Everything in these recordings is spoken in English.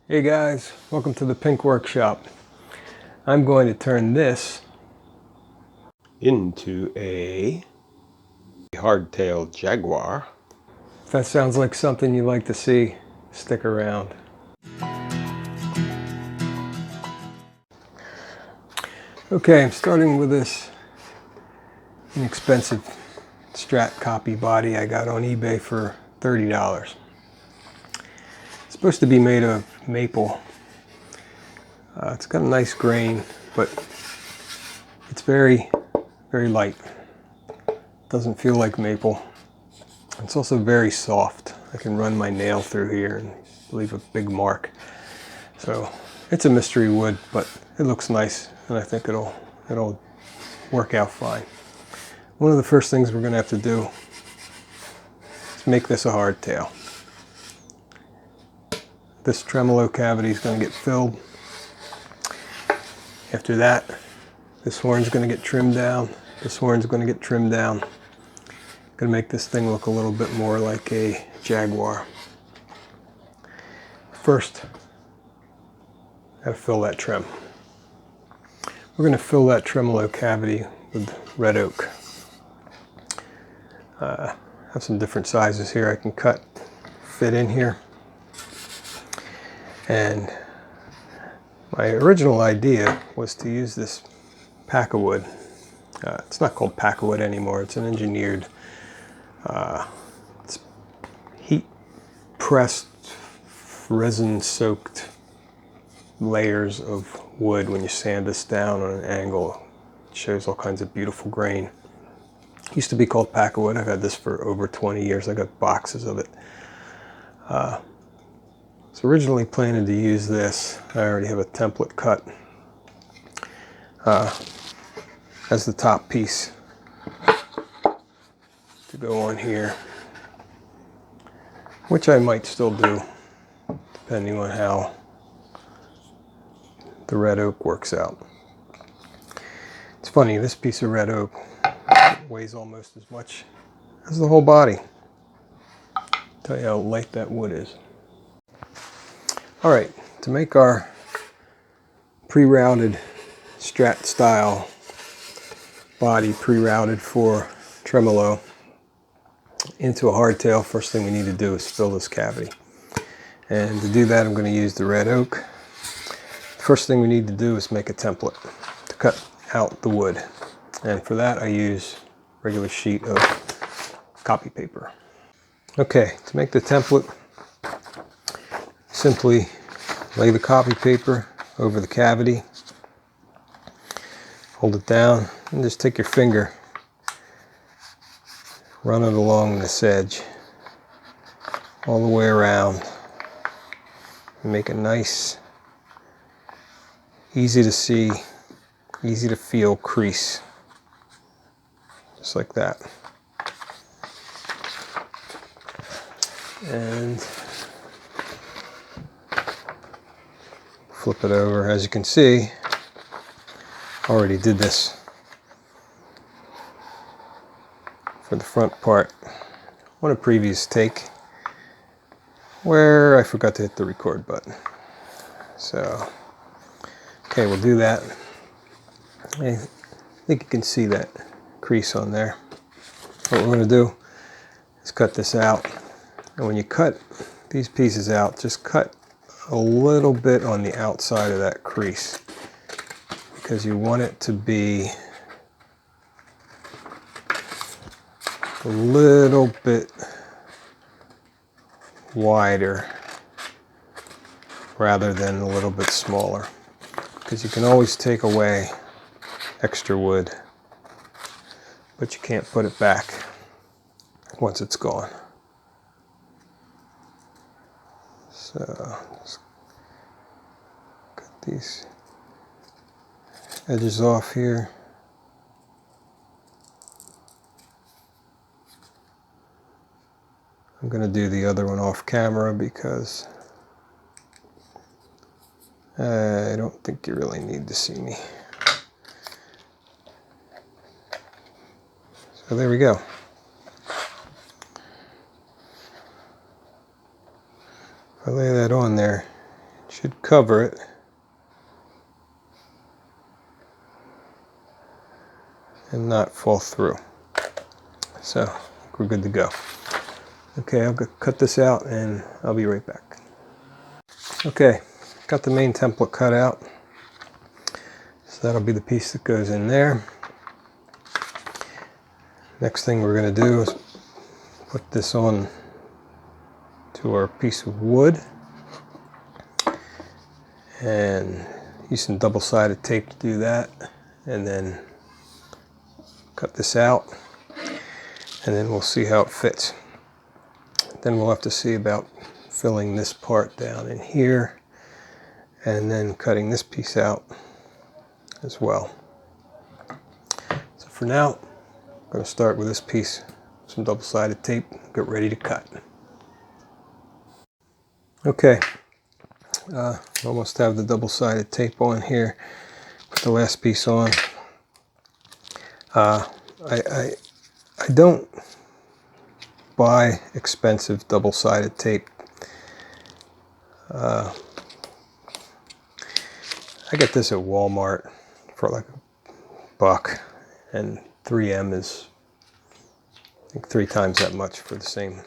Hey guys, welcome to the Pink Workshop. I'm going to turn this into a hardtailed Jaguar. If that sounds like something you'd like to see, stick around. Okay, I'm starting with this inexpensive Strat copy body I got on eBay for $30. It's supposed to be made of maple. It's got a nice grain, but it's very light. Doesn't feel like maple. It's also very soft. I can run my nail through here and leave a big mark. So it's a mystery wood, but it looks nice, and I think it'll work out fine. One of the first things we're going to have to do is make this a hardtail. This tremolo cavity is going to get filled. After that, this horn's going to get trimmed down. This horn's going to get trimmed down. Going to make this thing look a little bit more like a Jaguar. First, I gotta fill that trim. We're going to fill that tremolo cavity with red oak. I have some different sizes here I can fit in here. And my original idea was to use this pack of wood. It's not called pack of wood anymore. It's an engineered, it's heat pressed, resin soaked layers of wood. When you sand this down on an angle, it shows all kinds of beautiful grain. It used to be called pack of wood. I've had this for over 20 years. I got boxes of it. So originally planning to use this. I already have a template cut as the top piece to go on here, which I might still do depending on how the red oak works out. It's funny, this piece of red oak weighs almost as much as the whole body. Tell you how light that wood is. Alright, to make our pre-routed Strat style body, pre-routed for tremolo into a hardtail, first thing we need to do is fill this cavity. And to do that, I'm going to use the red oak. First thing we need to do is make a template to cut out the wood. And for that, I use a regular sheet of copy paper. Okay, to make the template, simply lay the copy paper over the cavity, hold it down, and just take your finger, run it along this edge all the way around, and make a nice, easy to see, easy to feel crease, just like that. And flip it over. As you can see, I already did this for the front part on a previous take where I forgot to hit the record button. So, okay, we'll do that. I think you can see that crease on there. What we're going to do is cut this out. And when you cut these pieces out, just cut a little bit on the outside of that crease, because you want it to be a little bit wider rather than a little bit smaller, because you can always take away extra wood, but you can't put it back once it's gone. So just cut these edges off here. I'm going to do the other one off camera because I don't think you really need to see me. So there we go. If I lay that on there, it should cover it. And not fall through. So we're good to go. Okay, I'll cut this out and I'll be right back. Okay, got the main template cut out. So that'll be the piece that goes in there. Next thing we're going to do is put this on to our piece of wood and use some double-sided tape to do that, and then cut this out, and then we'll see how it fits. Then we'll have to see about filling this part down in here and then cutting this piece out as well. So for now, I'm going to start with this piece, some double-sided tape, get ready to cut. Okay, almost have the double-sided tape on here. Put the last piece on. I don't buy expensive double-sided tape. I get this at Walmart for like $1, and 3M is I think 3 times that much for the same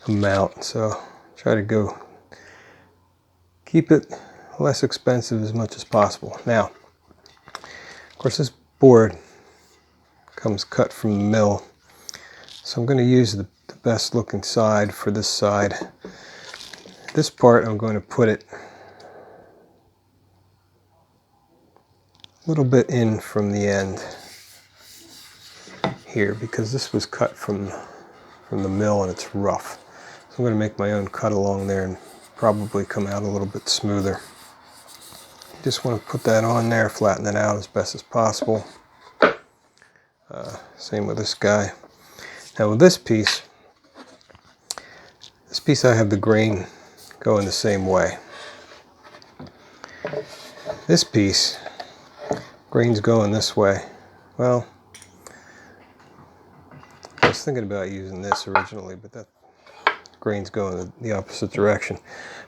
amount. So try to keep it less expensive as much as possible. Now, of course, this board comes cut from the mill, so I'm going to use the best looking side for this side. This part I'm going to put it a little bit in from the end here, because this was cut from the mill and it's rough. So I'm going to make my own cut along there and probably come out a little bit smoother. Just want to put that on there, flatten it out as best as possible. Same with this guy. Now with this piece I have the grain going the same way. This piece, grain's going this way. Well, I was thinking about using this originally, but that grain's going the opposite direction.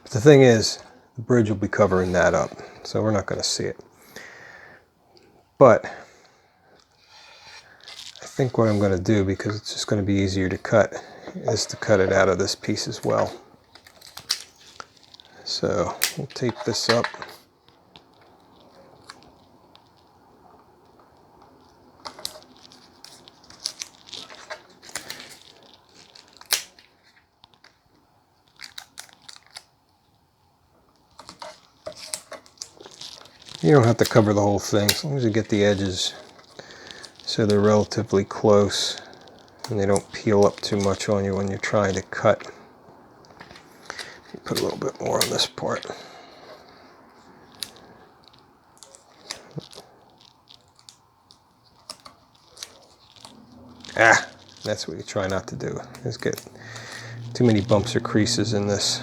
But the thing is, the bridge will be covering that up, so we're not going to see it. But I think what I'm going to do, because it's just going to be easier to cut, is to cut it out of this piece as well. So we'll tape this up. You don't have to cover the whole thing, as long as you get the edges so they're relatively close and they don't peel up too much on you when you're trying to cut. Put a little bit more on this part. That's what you try not to do, is get too many bumps or creases in this.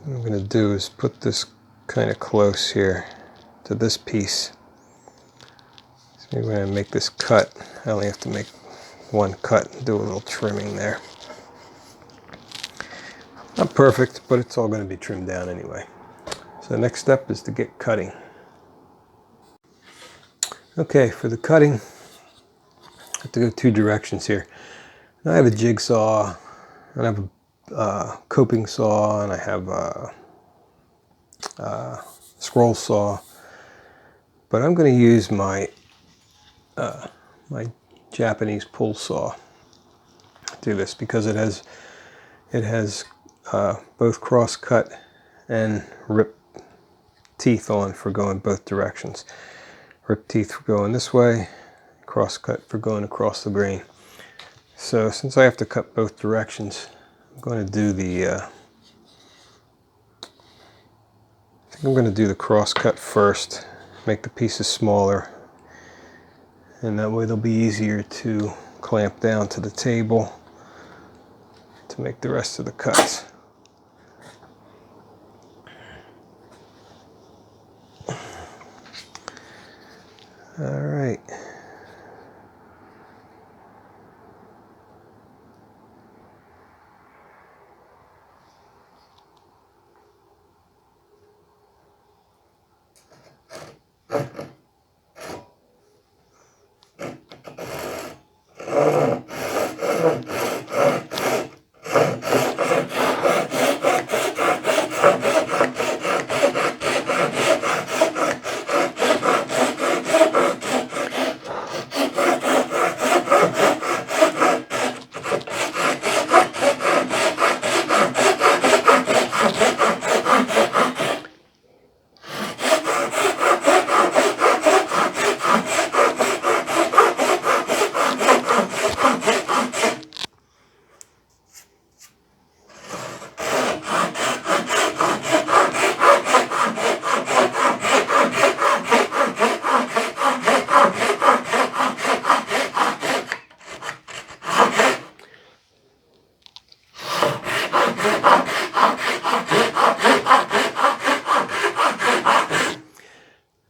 What I'm going to do is put this kind of close here to this piece. So when I make this cut, I only have to make one cut and do a little trimming there. Not perfect, but it's all going to be trimmed down anyway. So the next step is to get cutting. Okay, for the cutting, I have to go 2 directions here. I have a jigsaw, and I have a coping saw, and I have a scroll saw. But I'm going to use my my Japanese pull saw to do this, because it has both cross cut and rip teeth on for going both directions. Rip teeth for going this way, cross cut for going across the grain. So since I have to cut both directions, I'm going to do the cross cut first, make the pieces smaller, and that way they'll be easier to clamp down to the table to make the rest of the cuts. All right.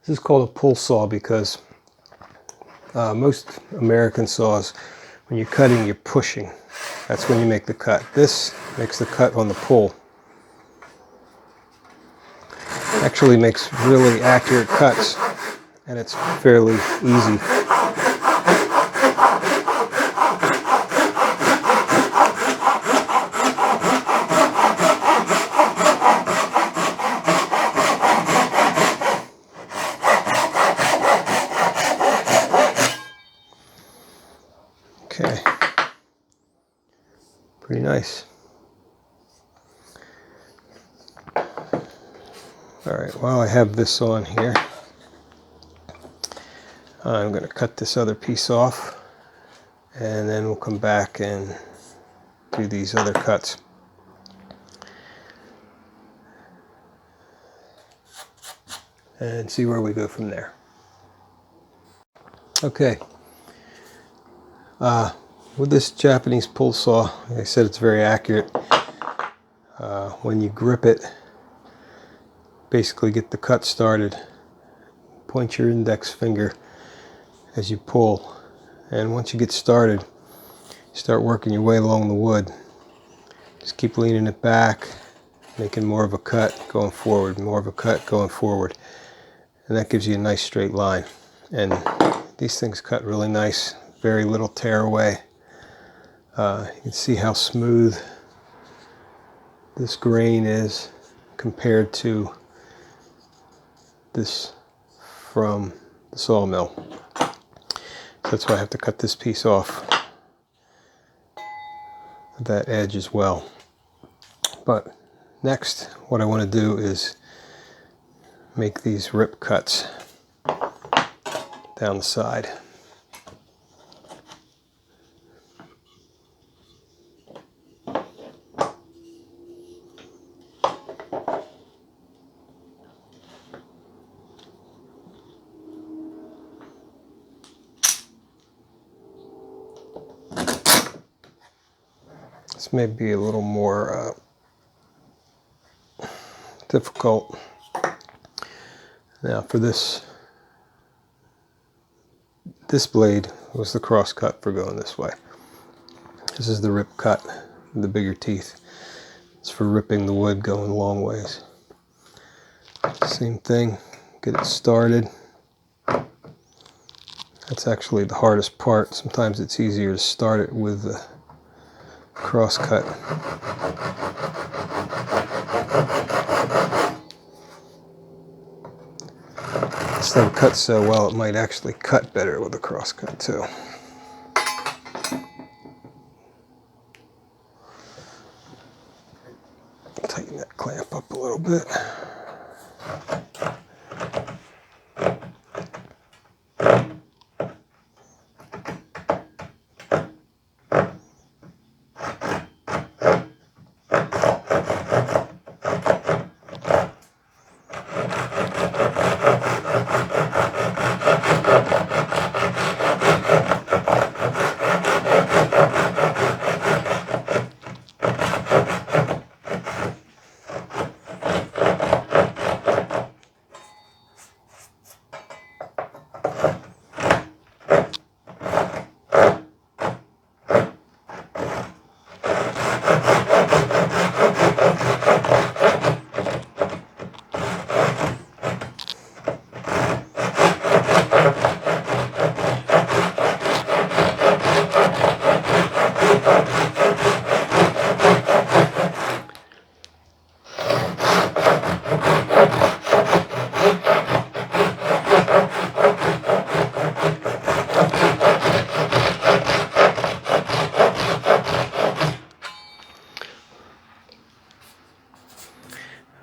This is called a pull saw because most American saws, when you're cutting, you're pushing. That's when you make the cut. This makes the cut on the pull. Actually makes really accurate cuts, and it's fairly easy. Okay, pretty nice. All right, while I have this on here, I'm going to cut this other piece off, and then we'll come back and do these other cuts. And see where we go from there. Okay. With this Japanese pull saw, like I said, it's very accurate. When you grip it, basically get the cut started, point your index finger as you pull, and once you get started, you start working your way along the wood. Just keep leaning it back, making more of a cut going forward, more of a cut going forward, and that gives you a nice straight line. And these things cut really nice, very little tear away. You can see how smooth this grain is compared to this from the sawmill. So that's why I have to cut this piece off at that edge as well. But next, what I want to do is make these rip cuts down the side. This may be a little more difficult. Now for this blade was the cross cut for going this way. This is the rip cut with the bigger teeth. It's for ripping the wood going long ways. Same thing, get it started. That's actually the hardest part. Sometimes it's easier to start it with the cross cut. This thing cuts so well it might actually cut better with a cross cut too. Tighten that clamp up a little bit.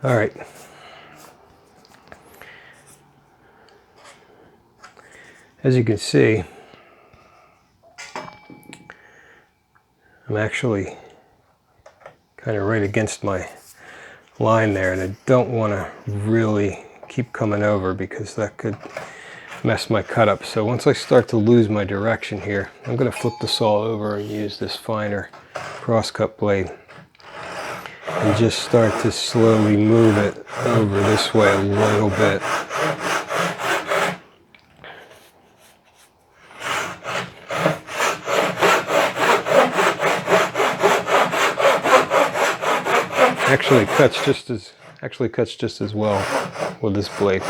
All right. As you can see, I'm actually kind of right against my line there, and I don't want to really keep coming over because that could mess my cut up. So once I start to lose my direction here, I'm going to flip the saw over and use this finer crosscut blade and just start to slowly move it over this way a little bit. Actually cuts just as well with this blade.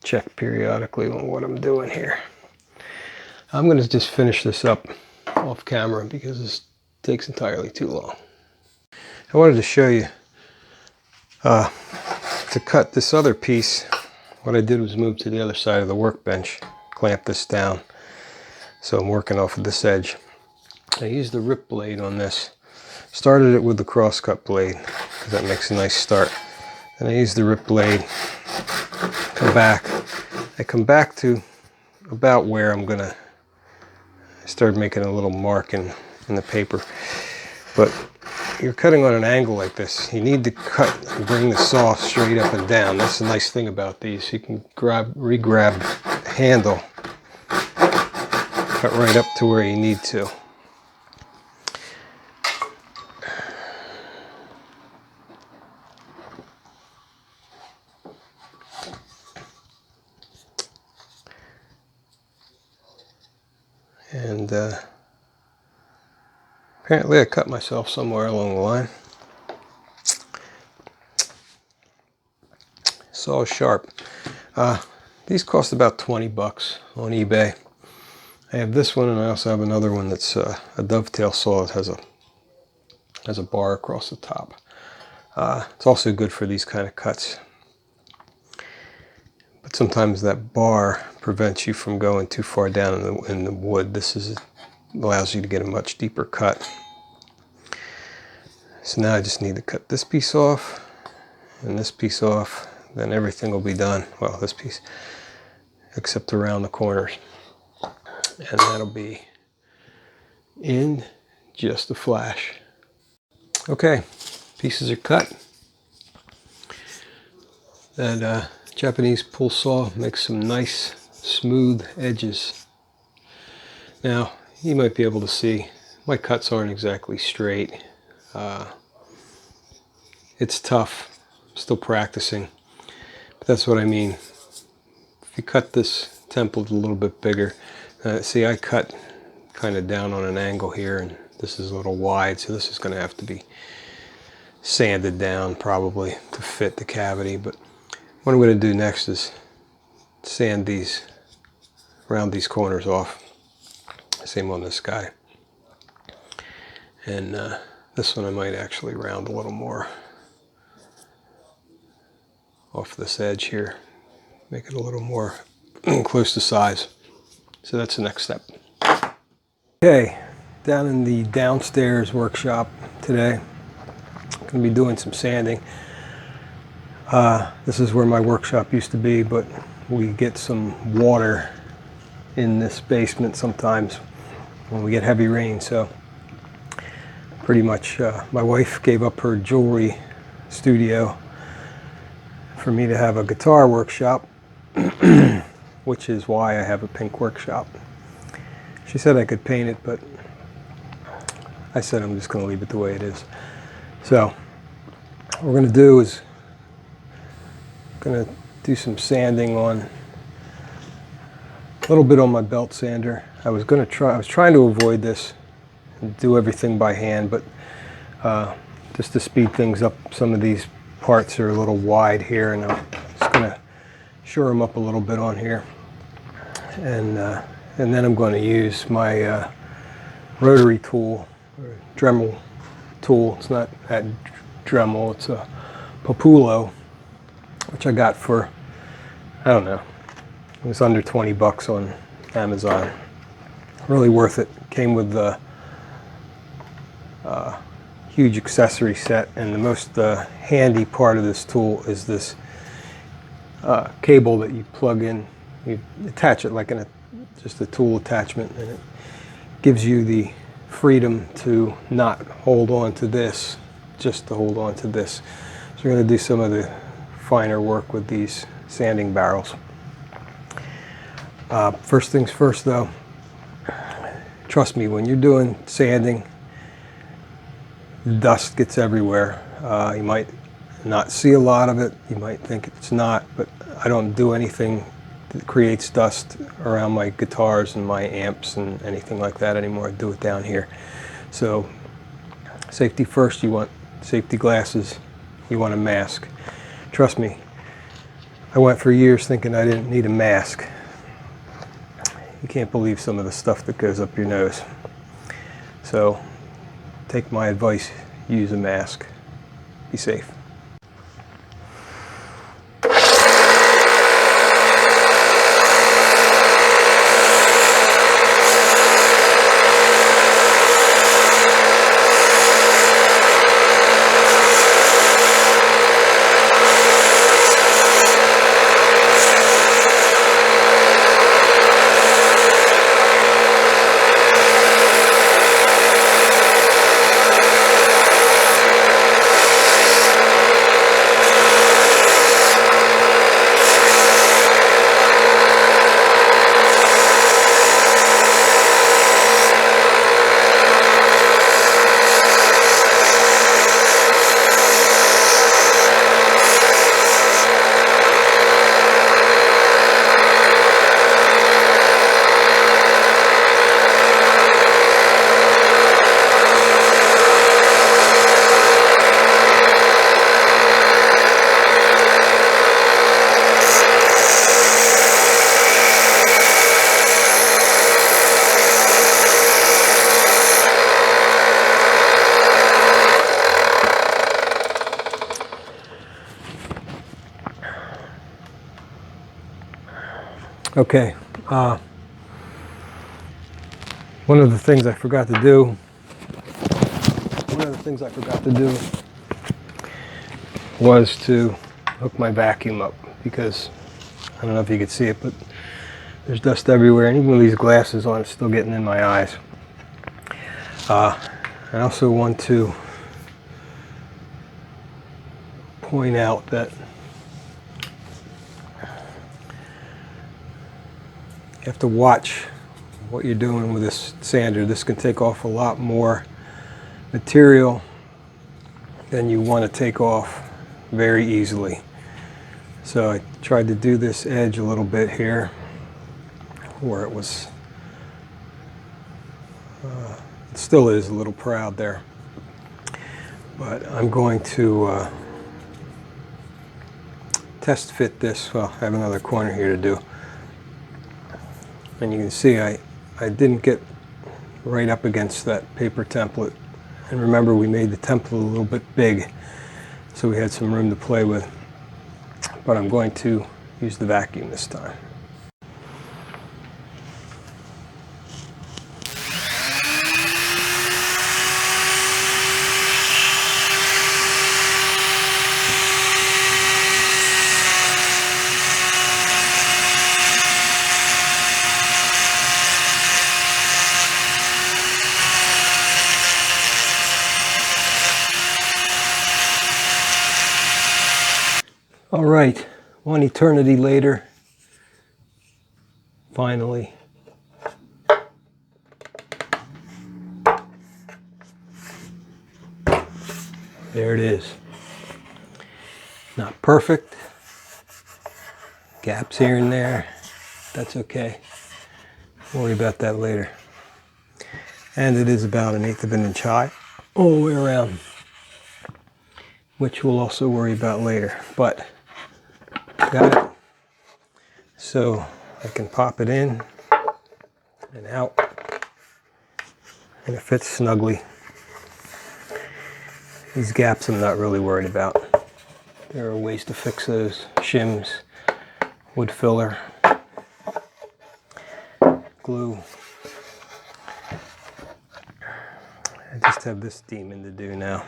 Check periodically on what I'm doing here. I'm going to just finish this up off camera because this takes entirely too long. I wanted to show you to cut this other piece. What I did was move to the other side of the workbench, clamp this down, so I'm working off of this edge. I used the rip blade on this. Started it with the crosscut blade because that makes a nice start. And I used the rip blade, come back. I come back to about where I'm gonna start making a little mark in the paper. But you're cutting on an angle like this. You need to cut and bring the saw straight up and down. That's the nice thing about these. You can re-grab the handle, cut right up to where you need to. And apparently I cut myself somewhere along the line. Saw is sharp. These cost about 20 bucks on eBay. I have this one, and I also have another one that's a dovetail saw. It has a bar across the top. It's also good for these kind of cuts. But sometimes that bar prevents you from going too far down in the wood. This allows you to get a much deeper cut. So now I just need to cut this piece off and this piece off. Then everything will be done. Well, this piece, except around the corners. And that'll be in just a flash. Okay, pieces are cut. That Japanese pull saw makes some nice smooth edges. Now you might be able to see my cuts aren't exactly straight. It's tough. I'm still practicing, but that's what I mean. If you cut this template a little bit bigger, see, I cut kind of down on an angle here, and this is a little wide, so this is going to have to be sanded down probably to fit the cavity. But what I'm going to do next is sand these, round these corners off. Same on this guy. And this one I might actually round a little more off this edge here. Make it a little more close to size. So that's the next step. Okay, down in the downstairs workshop today. I'm going to be doing some sanding. This is where my workshop used to be, but we get some water in this basement sometimes when we get heavy rain. So pretty much my wife gave up her jewelry studio for me to have a guitar workshop, which is why I have a pink workshop. She said I could paint it, but I said I'm just going to leave it the way it is. So what we're going to do is going to do some sanding on a little bit on my belt sander. I was trying to avoid this and do everything by hand, but just to speed things up, some of these parts are a little wide here, and I'm just going to shore them up a little bit on here. And then I'm going to use my rotary tool, or Dremel tool. It's not that Dremel, it's a Populo, which I got for, I don't know, it was under 20 bucks on Amazon. Really worth it. Came with the huge accessory set, and the most handy part of this tool is this cable that you plug in. You attach it like just a tool attachment, and it gives you the freedom to not hold on to this, just to hold on to this. So we're going to do some of the finer work with these sanding barrels. First things first though, trust me, when you're doing sanding, dust gets everywhere. You might not see a lot of it, you might think it's not, but I don't do anything that creates dust around my guitars and my amps and anything like that anymore. I do it down here. So safety first, you want safety glasses, you want a mask. Trust me, I went for years thinking I didn't need a mask. You can't believe some of the stuff that goes up your nose. So take my advice, use a mask, be safe. Okay, one of the things I forgot to do was to hook my vacuum up, because I don't know if you can see it, but there's dust everywhere, and even with these glasses on, it's still getting in my eyes. I also want to point out that you have to watch what you're doing with this sander. This can take off a lot more material than you want to take off very easily. So I tried to do this edge a little bit here where it was, it still is a little proud there. But I'm going to test fit this. Well, I have another corner here to do. And you can see I didn't get right up against that paper template. And remember, we made the template a little bit big, so we had some room to play with. But I'm going to use the vacuum this time. All right, one eternity later, finally. There it is. Not perfect. Gaps here and there. That's okay. We'll worry about that later. And it is about 1/8 of an inch high all the way around, which we'll also worry about later. But got it. So I can pop it in and out, and it fits snugly. These gaps I'm not really worried about. There are ways to fix those. Shims, wood filler, glue. I just have this demon to do now.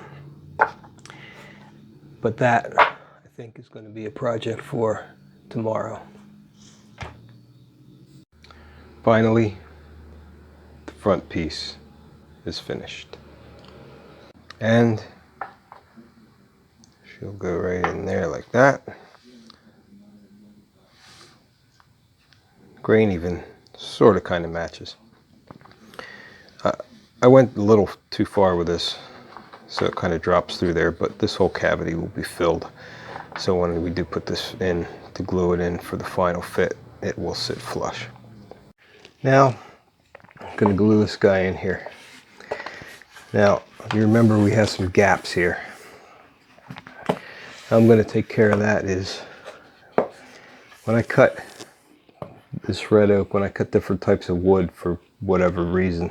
But that, I think, is going to be a project for tomorrow. Finally, the front piece is finished. And she'll go right in there like that. Grain even sort of kind of matches. I went a little too far with this, so it kind of drops through there, but this whole cavity will be filled. So when we do put this in to glue it in for the final fit, it will sit flush. Now, I'm going to glue this guy in here. Now, you remember we have some gaps here. How I'm going to take care of that is when I cut this red oak, when I cut different types of wood for whatever reason,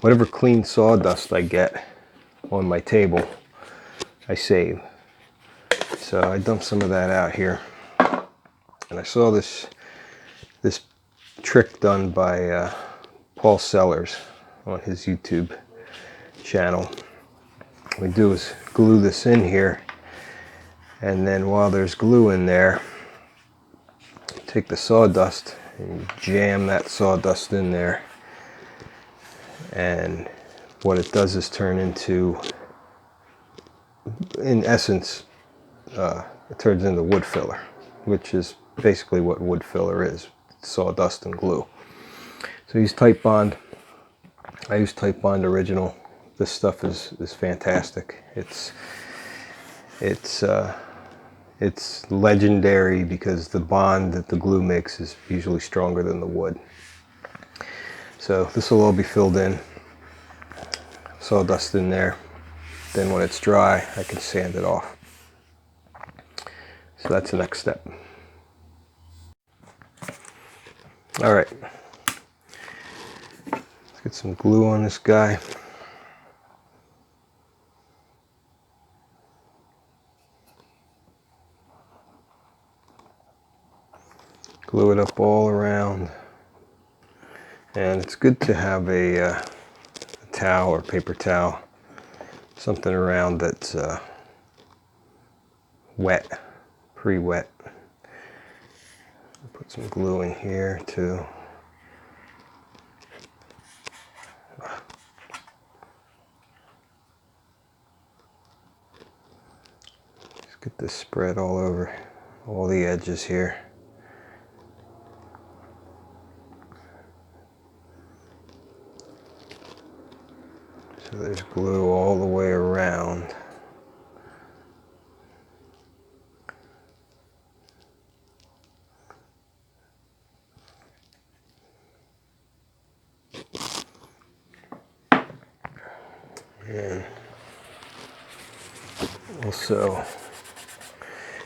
whatever clean sawdust I get on my table, I save. So I dumped some of that out here, and I saw this trick done by Paul Sellers on his YouTube channel. What we do is glue this in here, and then while there's glue in there, take the sawdust and jam that sawdust in there, and what it does is turn into, in essence, it turns into wood filler, which is basically what wood filler is, sawdust and glue. So use Titebond. I use Titebond original. This stuff is fantastic. It's legendary because the bond that the glue makes is usually stronger than the wood. So this will all be filled in, sawdust in there. Then when it's dry, I can sand it off. So that's the next step. All right, let's get some glue on this guy. Glue it up all around, and it's good to have a towel or paper towel, something around that's wet, pre-wet. Put some glue in here too. Just get this spread all over all the edges here. So there's glue all the way around. And also,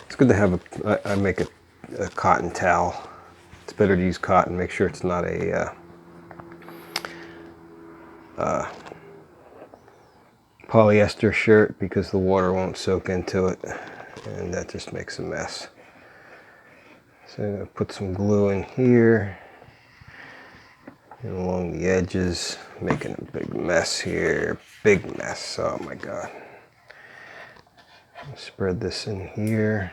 it's good to have I make a cotton towel. It's better to use cotton. Make sure it's not a polyester shirt, because the water won't soak into it, and that just makes a mess. So I'm going to put some glue in here and along the edges, making a big mess here. Big mess. Oh my god. Spread this in here,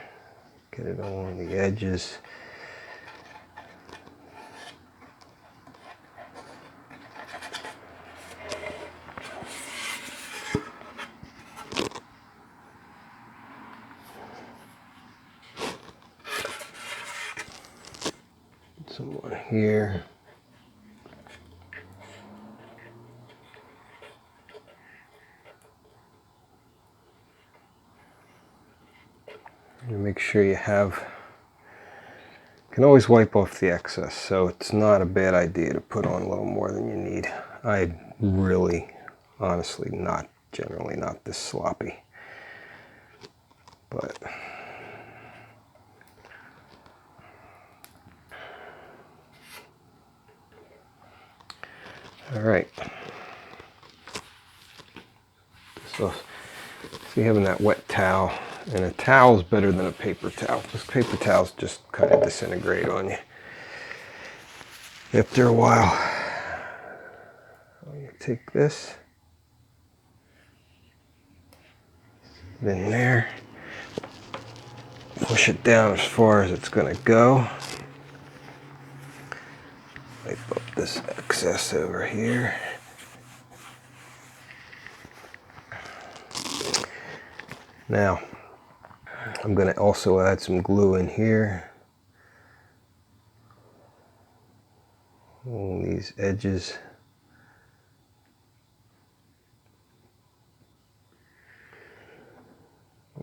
get it along the edges. Some more here. And make sure you can always wipe off the excess, so it's not a bad idea to put on a little more than you need. I really, honestly, generally not this sloppy, but all right. So see, having that wet towel, and a towel is better than a paper towel, because paper towels just kind of disintegrate on you after a while. You take this, in there, push it down as far as it's going to go. Wipe up this excess over here. Now, I'm going to also add some glue in here along these edges.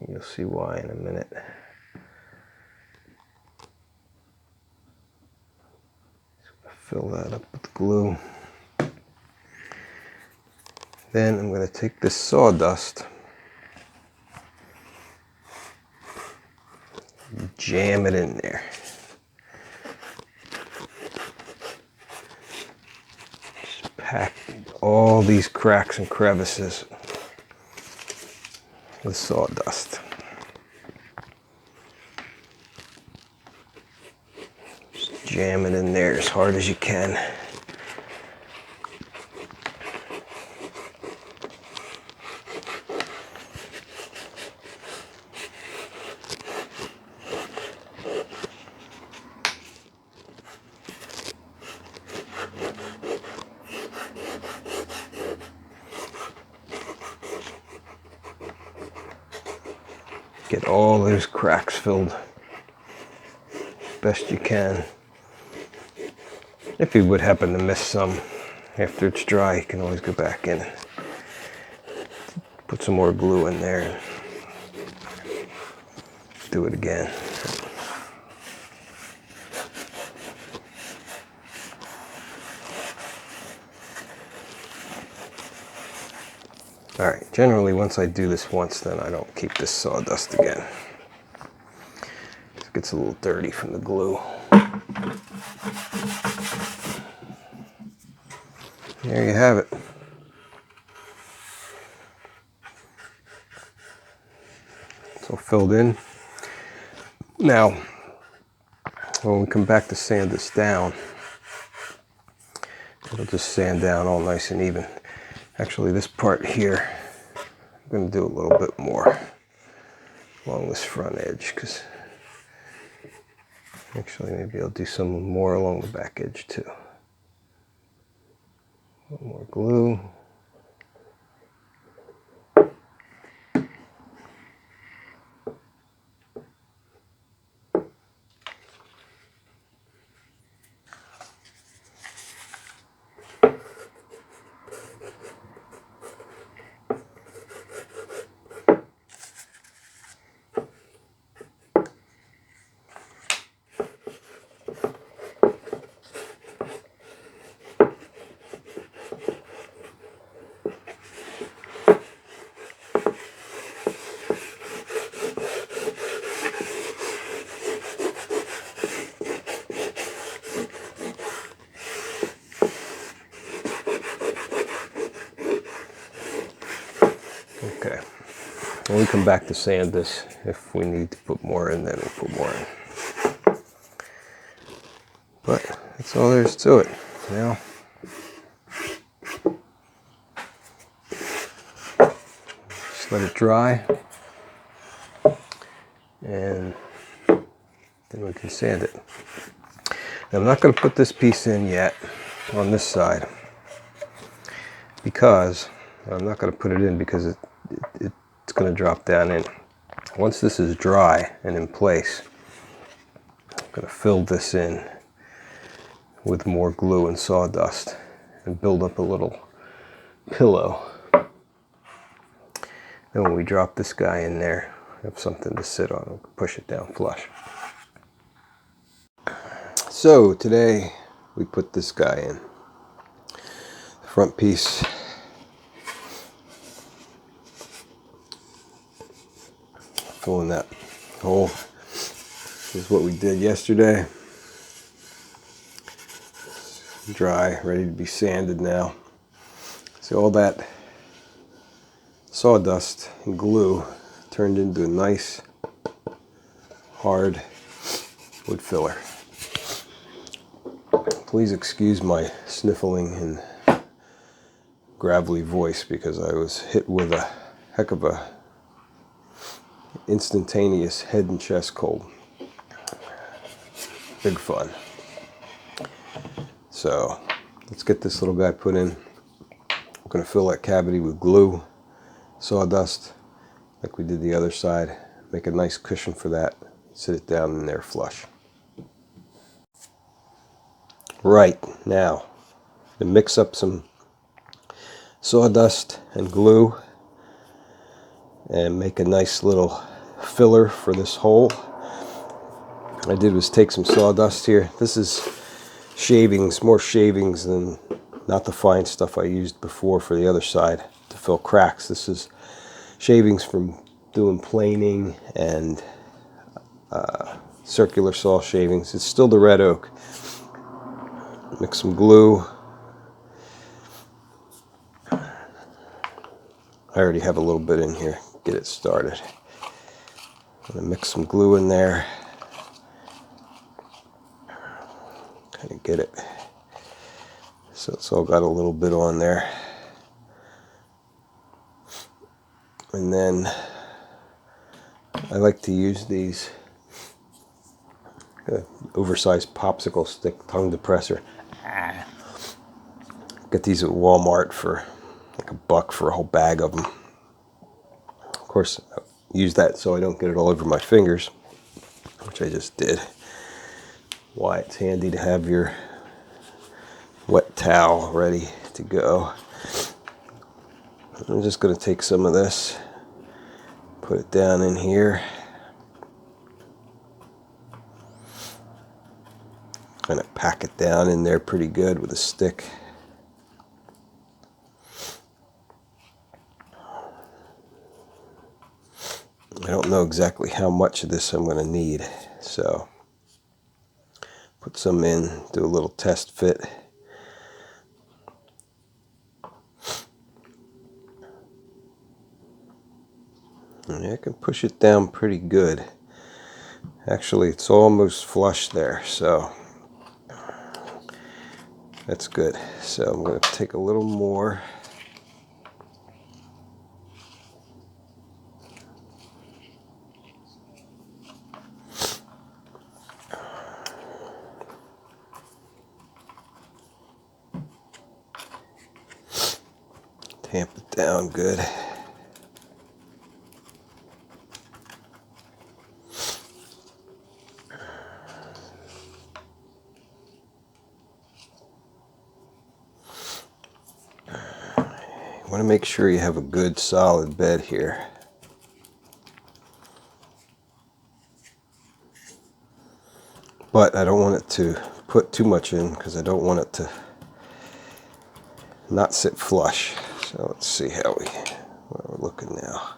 You'll see why in a minute. Fill that up with glue. Then I'm going to take this sawdust, jam it in there. Just pack all these cracks and crevices with sawdust. Just jam it in there as hard as you can. Get all those cracks filled best you can. If you would happen to miss some after it's dry, you can always go back in, put some more glue in there, and do it again. Alright, generally once I do this once, then I don't keep this sawdust again. It gets a little dirty from the glue. There you have it. It's all filled in. Now, when we come back to sand this down, it'll just sand down all nice and even. Actually, this part here, I'm going to do a little bit more along this front edge, because actually maybe I'll do some more along the back edge too. A little more glue. Okay, when we come back to sand this, if we need to put more in, then we'll put more in. But that's all there is to it. Now, just let it dry, and then we can sand it. Now, I'm not going to put this piece in yet on this side, because I'm not going to put it in because it's going to drop down in. Once this is dry and in place, I'm going to fill this in with more glue and sawdust and build up a little pillow. Then when we drop this guy in there, we have something to sit on and push it down flush. So today we put this guy in. The front piece filling that hole. This is what we did yesterday. Dry, ready to be sanded now. See, all that sawdust and glue turned into a nice hard wood filler. Please excuse my sniffling and gravelly voice, because I was hit with a heck of a instantaneous head and chest cold. Big fun. So let's get this little guy put in. I'm going to fill that cavity with glue, sawdust, like we did the other side. Make a nice cushion for that. Sit it down in there flush. Right, now to mix up some sawdust and glue and make a nice little filler for this hole. What I did was take some sawdust here. This is shavings, more shavings than, not the fine stuff I used before for the other side to fill cracks. This is shavings from doing planing and circular saw shavings. It's still the red oak. Mix some glue. I already have a little bit in here. Get it started. I'm gonna mix some glue in there. Kind of get it so it's all got a little bit on there. And then I like to use these oversized popsicle stick tongue depressor. Get these at Walmart for like $1 for a whole bag of them. Of course, I use that so I don't get it all over my fingers, which I just did. Why it's handy to have your wet towel ready to go. I'm just going to take some of this, put it down in here, kind of pack it down in there pretty good with a stick. I don't know exactly how much of this I'm going to need, so put some in, do a little test fit. And I can push it down pretty good. Actually, it's almost flush there, so that's good. So I'm going to take a little more. Tamp it down good. You want to make sure you have a good solid bed here. But I don't want it to put too much in because I don't want it to not sit flush. So let's see how we're looking now.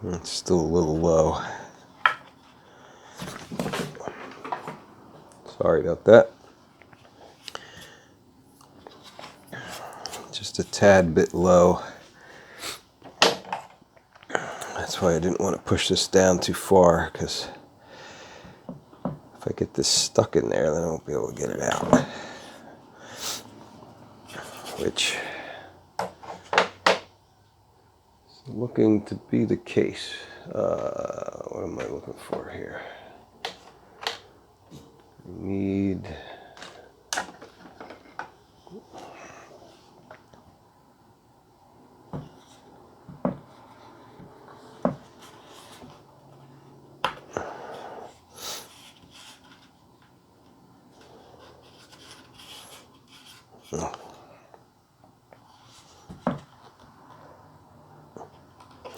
It's still a little low. Sorry about that. Just a tad bit low. That's why I didn't want to push this down too far, because if I get this stuck in there, then I won't be able to get it out. Which is looking to be the case. What am I looking for here? Need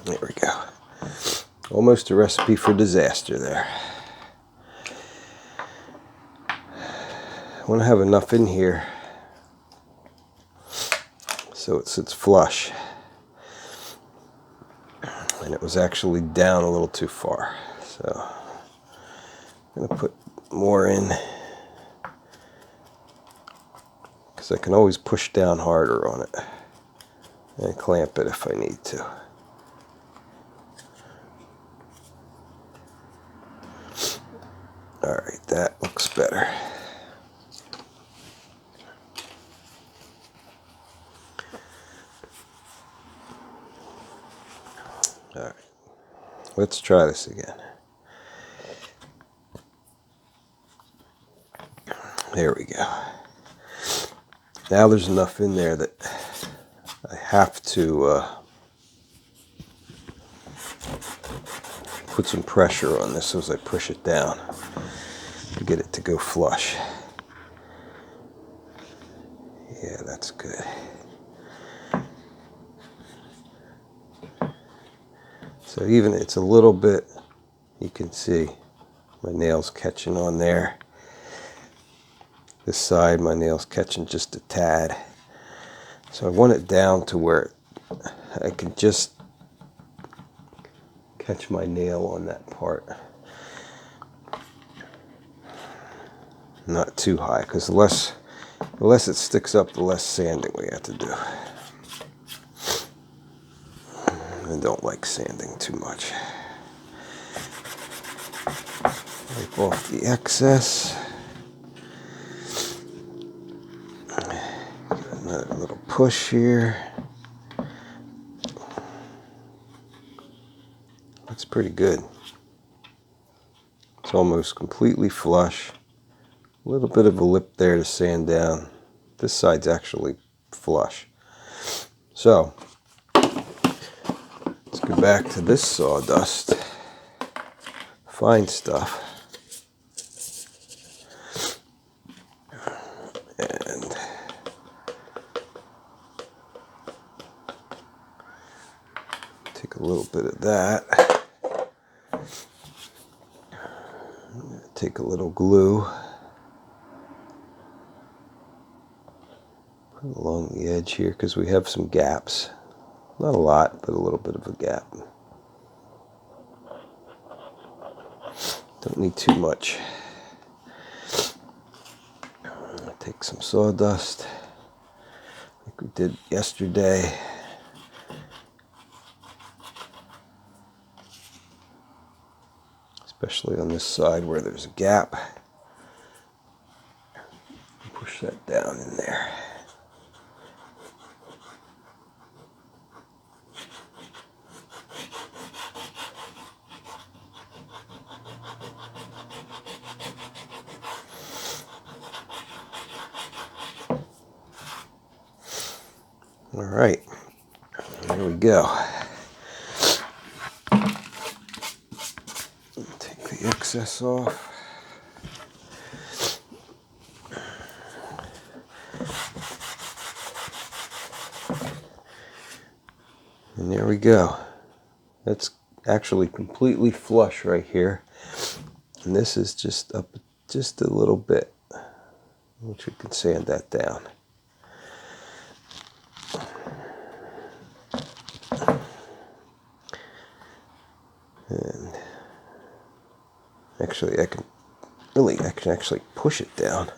there we go. Almost a recipe for disaster there. I want to have enough in here so it sits flush. And it was actually down a little too far. So I'm going to put more in, because I can always push down harder on it and clamp it if I need to. Alright, that looks better. Alright, let's try this again. There we go. Now there's enough in there that I have to put some pressure on this as I push it down to get it to go flush. Yeah, that's good. So even it's a little bit, you can see my nails catching on there. This side, my nails catching just a tad. So I want it down to where I can just catch my nail on that part. Not too high, because the less it sticks up, the less sanding we have to do. I don't like sanding too much. Wipe off the excess. Another little push here. That's pretty good. It's almost completely flush. A little bit of a lip there to sand down. This side's actually flush. So, let's go back to this sawdust. Fine stuff. And take a little bit of that. Take a little glue. Put it along the edge here because we have some gaps. Not a lot, but a little bit of a gap. Don't need too much. Take some sawdust, like we did yesterday. Especially on this side where there's a gap. Push that down in there. All right, there we go. Take the excess off. And there we go. That's actually completely flush right here. And this is just up just a little bit, which we can sand that down. And actually I can actually push it down.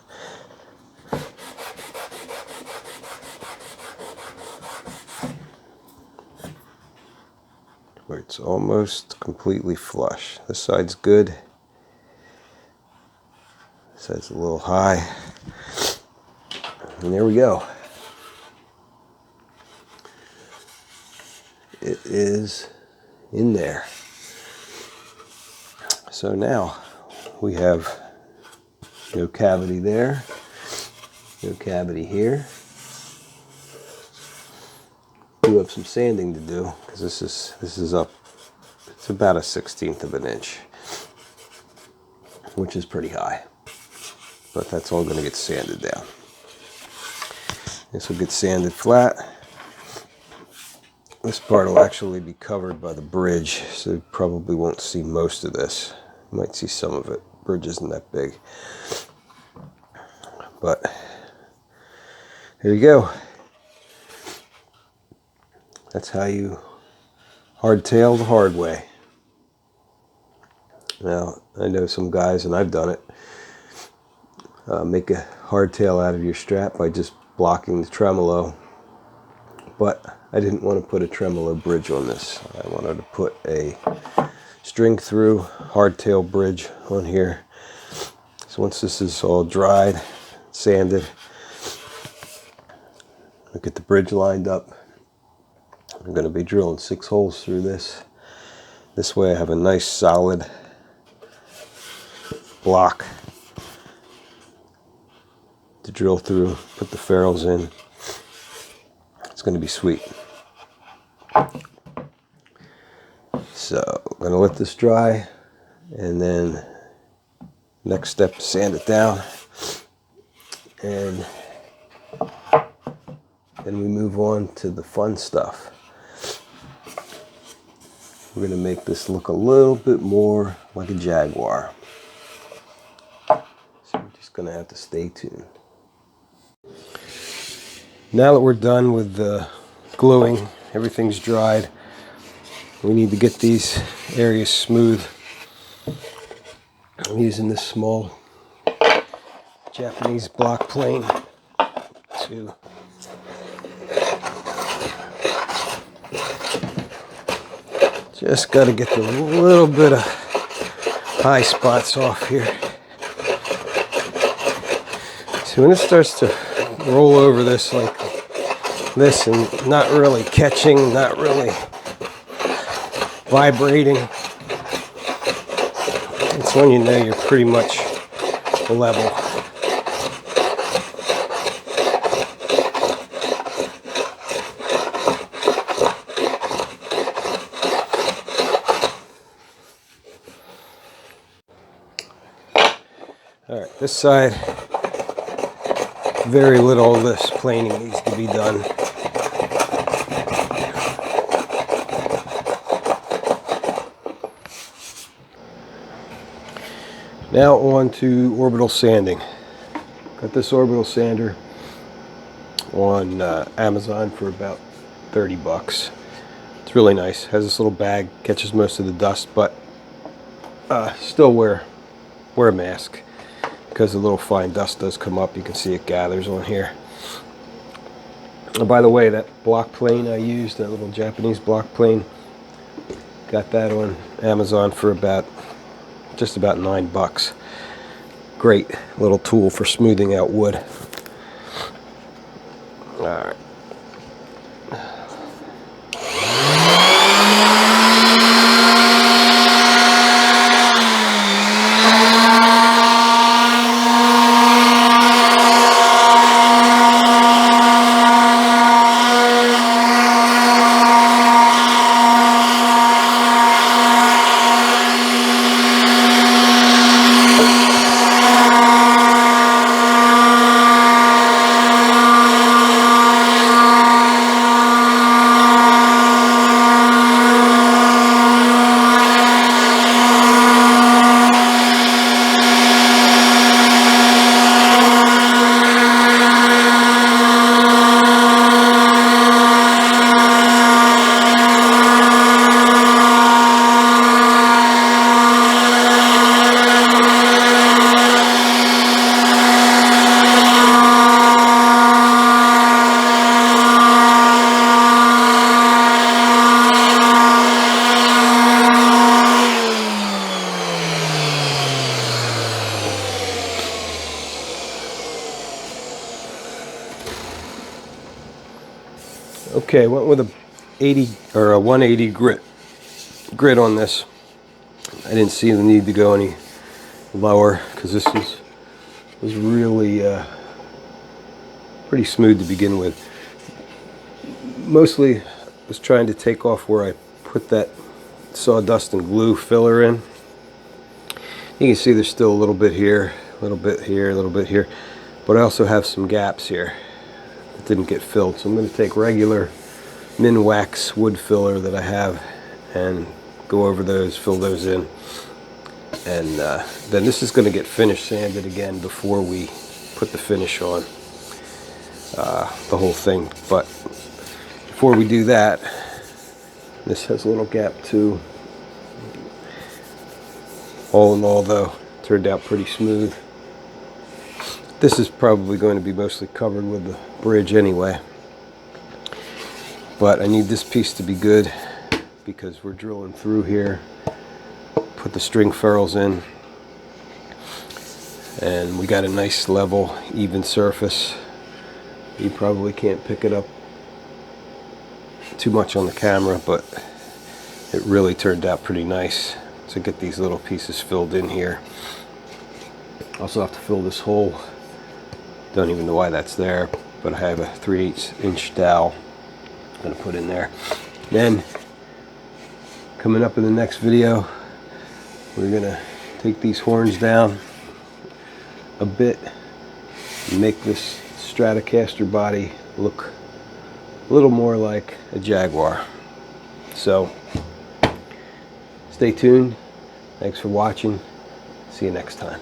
Where it's almost completely flush. This side's good. This side's a little high. And there we go. It is in there. So now we have no cavity there, no cavity here. We do have some sanding to do because this is up. It's about 1/16 of an inch, which is pretty high. But that's all going to get sanded down. This will get sanded flat. This part will actually be covered by the bridge, so you probably won't see most of this. You might see some of it. Bridge isn't that big. But here you go. That's how you hardtail the hard way. Now, I know some guys, and I've done it, make a hardtail out of your Strat by just blocking the tremolo. But I didn't want to put a tremolo bridge on this. I wanted to put a string through hardtail bridge on here. So once this is all dried, sanded, I'll get the bridge lined up. I'm going to be drilling 6 holes through this. This way I have a nice solid block to drill through, put the ferrules in. It's going to be sweet. So I'm going to let this dry, and then next step, sand it down, and then we move on to the fun stuff. We're going to make this look a little bit more like a Jaguar. So we're just going to have to stay tuned. Now that we're done with the gluing, everything's dried, we need to get these areas smooth. I'm using this small Japanese block plane to just got to get the little bit of high spots off here. So when it starts to roll over this like this and not really catching, not really vibrating, it's when you know you're pretty much level. All right, this side, very little of this planing needs to be done. Now on to orbital sanding. Got this orbital sander on Amazon for about 30 bucks. It's really nice. Has this little bag, catches most of the dust, but still wear a mask because a little fine dust does come up. You can see it gathers on here. And by the way, that block plane I used, that little Japanese block plane, got that on Amazon for just about 9 bucks. Great little tool for smoothing out wood. All right. Okay, went with a 80 or a 180 grit on this. I didn't see the need to go any lower because this was really pretty smooth to begin with. Mostly was trying to take off where I put that sawdust and glue filler in. You can see there's still a little bit here, a little bit here, a little bit here, but I also have some gaps here that didn't get filled. So I'm going to take regular Min-Wax wood filler that I have and go over those, fill those in, and then this is going to get finish sanded again before we put the finish on the whole thing. But before we do that, this has a little gap too. All in all though, turned out pretty smooth. This is probably going to be mostly covered with the bridge anyway, but I need this piece to be good because we're drilling through here. Put the string ferrules in, and we got a nice level, even surface. You probably can't pick it up too much on the camera, but it really turned out pretty nice to get these little pieces filled in here. Also have to fill this hole Don't even know why that's there, but I have a 3/8 inch dowel I'm going to put in there. Then, coming up in the next video, we're going to take these horns down a bit and make this Stratocaster body look a little more like a Jaguar. So, stay tuned. Thanks for watching. See you next time.